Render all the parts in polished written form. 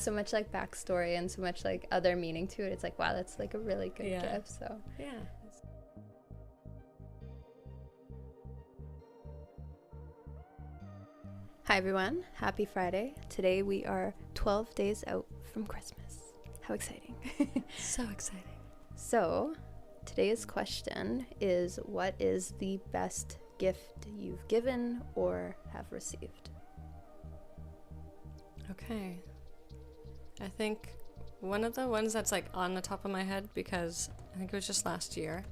So much like backstory and so much like other meaning to it. It's like, wow, that's like a really good gift. So yeah. Hi everyone, happy Friday. Today we are 12 days out from Christmas. How exciting. So exciting. So today's question is, what is the best gift you've given or have received? Okay. I think one of the ones that's like on the top of my head, because I think it was just last year,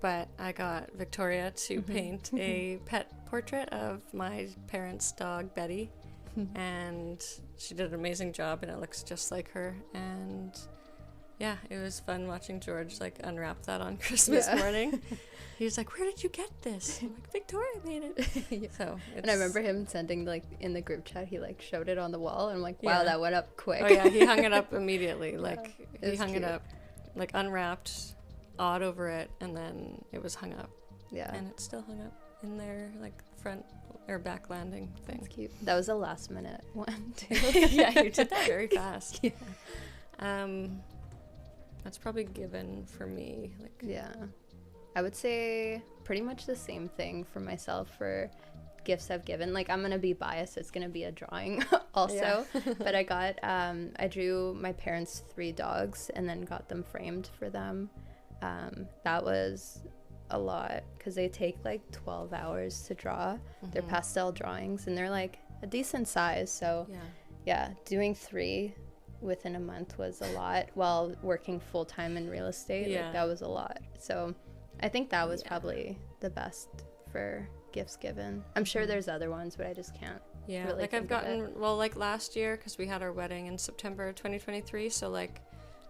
but I got Victoria to paint a pet portrait of my parents' dog, Betty, and she did an amazing job, and it looks just like her. And yeah, it was fun watching George like unwrap that on Christmas morning. He was like, "Where did you get this?" I'm like, "Victoria made it." Yeah. So And I remember him sending, like, in the group chat, he like showed it on the wall, and I'm like, wow, Yeah. that went up quick. Oh yeah, he hung it up immediately. Like he hung cute. it up, like unwrapped, awed over it, and then it was hung up. Yeah. And it's still hung up in their like front or back landing thing. That's cute. That was a last minute one too. Yeah, you did that very fast. Yeah. That's probably given for me. Like Yeah. I would say pretty much the same thing for myself for gifts I've given. Like, I'm gonna be biased, it's gonna be a drawing also. But I drew my parents' 3 dogs and then got them framed for them. That was a lot because they take like 12 hours to draw. They're pastel drawings and they're like a decent size, so yeah, doing 3 within a month was a lot while working full-time in real estate. Like, that was a lot. So I think that was probably the best for gifts given. I'm sure there's other ones, but I just can't really like think I've gotten, well, like last year, because we had our wedding in September 2023, so like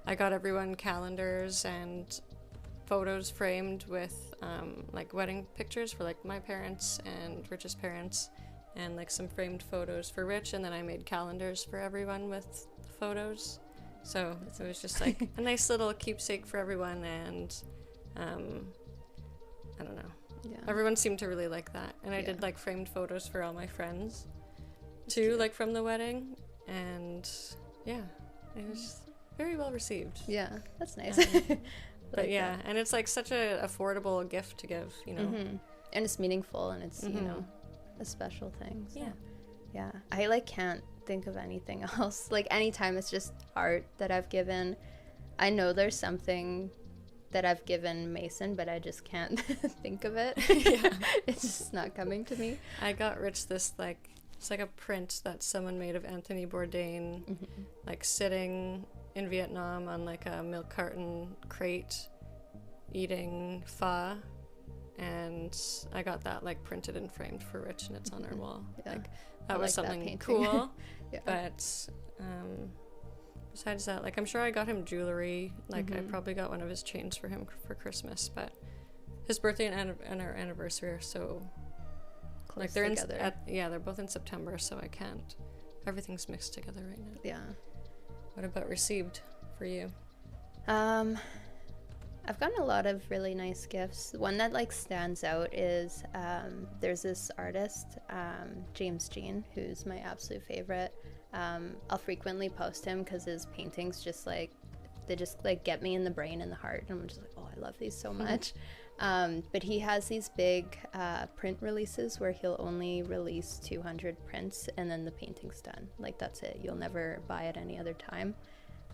I got everyone calendars and photos framed with like wedding pictures for like my parents and Rich's parents, and like some framed photos for Rich, and then I made calendars for everyone with the photos. So it was just like a nice little keepsake for everyone, and I don't know. Yeah. Everyone seemed to really like that. And I did like framed photos for all my friends too, like from the wedding. And yeah, it was very well received. Yeah, that's nice. But yeah, and it's like such a affordable gift to give, you know. And it's meaningful, and it's, you know, a special thing. So. Yeah. I like can't think of anything else. Like, anytime it's just art that I've given. I know there's something that I've given Mason, but I just can't think of it. It's just not coming to me. I got Rich this, like, it's like a print that someone made of Anthony Bourdain, like sitting in Vietnam on like a milk carton crate eating pho, and I got that like printed and framed for Rich, and it's on our wall. Like, that was like something cool. But besides that, like, I'm sure I got him jewelry. Like, I probably got one of his chains for him for Christmas, but his birthday and our anniversary are so close, like, they're together. They're both in September, so I can't. Everything's mixed together right now. Yeah. What about received for you? I've gotten a lot of really nice gifts. One that like stands out is there's this artist, James Jean, who's my absolute favorite. I'll frequently post him because his paintings just like, they just like get me in the brain and the heart, and I'm just like, oh, I love these so much. But he has these big print releases where he'll only release 200 prints and then the painting's done. Like, that's it. You'll never buy it any other time.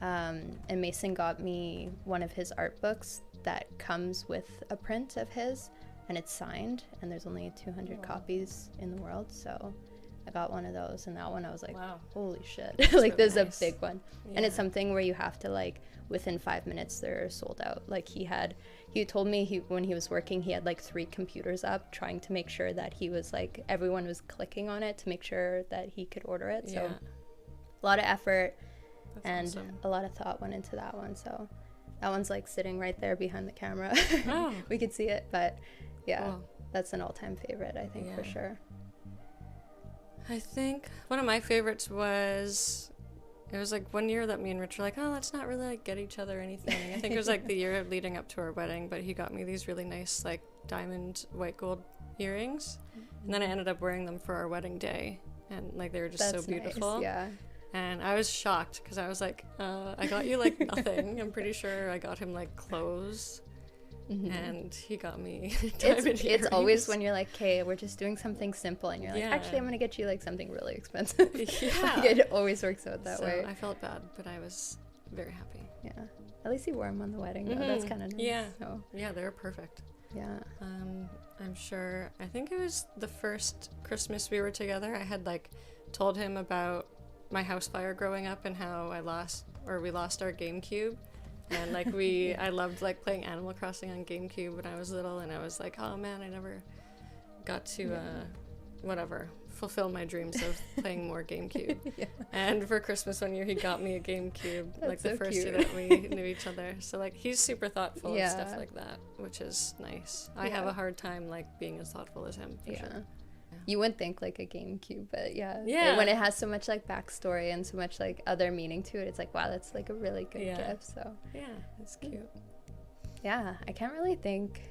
And Mason got me one of his art books that comes with a print of his, and it's signed, and there's only 200 copies in the world, so I got one of those, and that one I was like, wow, holy shit. Like, really this nice. Is a big one. And it's something where you have to, like, within 5 minutes they're sold out. Like, he told me when he was working, he had like 3 computers up trying to make sure that he was like, everyone was clicking on it to make sure that he could order it. So a lot of effort. That's and awesome. A lot of thought went into that one, so that one's like sitting right there behind the camera. We could see it, but cool. That's an all-time favorite, I think, for sure. I think one of my favorites was, it was like one year that me and Rich were like, oh, let's not really like get each other anything. I think it was like the year leading up to our wedding, but he got me these really nice like diamond white gold earrings, and then I ended up wearing them for our wedding day, and like they were just so beautiful. Nice. And I was shocked because I was like, I got you like nothing. I'm pretty sure I got him like clothes. And he got me diamond earrings. It's always when you're like, okay, we're just doing something simple, and you're like, actually, I'm gonna get you like something really expensive. Yeah. Like, it always works out that way. I felt bad, but I was very happy. Yeah. At least you wore them on the wedding, though. That's kind of nice. Yeah. So. Yeah, they were perfect. Yeah. I'm sure. I think it was the first Christmas we were together. I had like told him about my house fire growing up and how we lost our GameCube. And like I loved like playing Animal Crossing on GameCube when I was little, and I was like, oh man, I never got to fulfill my dreams of playing more GameCube. Yeah. And for Christmas one year he got me a GameCube. That's like the first year that we knew each other. So like he's super thoughtful and stuff like that, which is nice. I have a hard time like being as thoughtful as him, for sure. You wouldn't think like a GameCube, but when it has so much like backstory and so much like other meaning to it, it's like, wow, that's like a really good gift. So yeah, it's cute. Yeah, I can't really think.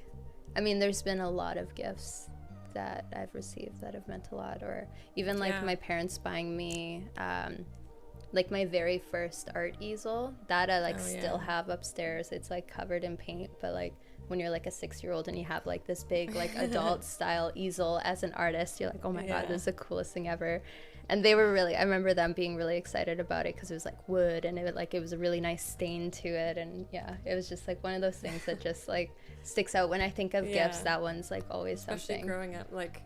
I mean, there's been a lot of gifts that I've received that have meant a lot, or even like my parents buying me like my very first art easel that I like still have upstairs. It's like covered in paint, but like when you're like a 6-year-old and you have like this big like adult style easel as an artist, you're like, oh my god, this is the coolest thing ever. And they were really, I remember them being really excited about it because it was like wood, and it was a really nice stain to it, and it was just like one of those things that just like sticks out when I think of gifts. That one's like always especially something. Growing up, like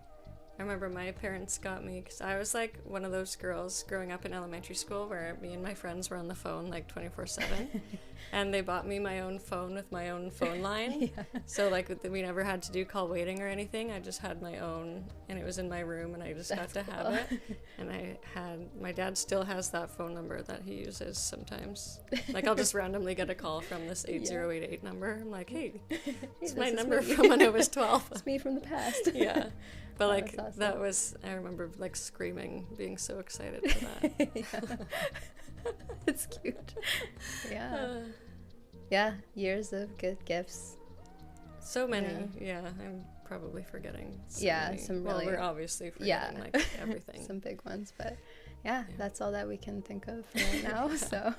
I remember my parents got me, because I was like one of those girls growing up in elementary school where me and my friends were on the phone like 24/7, and they bought me my own phone with my own phone line. So like we never had to do call waiting or anything. I just had my own, and it was in my room, and I just got to have it. And my dad still has that phone number that he uses sometimes. Like I'll just randomly get a call from this 8088 number. I'm like, hey, it's my number from when I was 12. It's me from the past. Yeah. But like awesome. that was, I remember like screaming, being so excited for that. It's cute. Yeah, years of good gifts. So many. Yeah, I'm probably forgetting. Many. Some really. Well, we're obviously forgetting like everything. Some big ones, but that's all that we can think of for right now. So.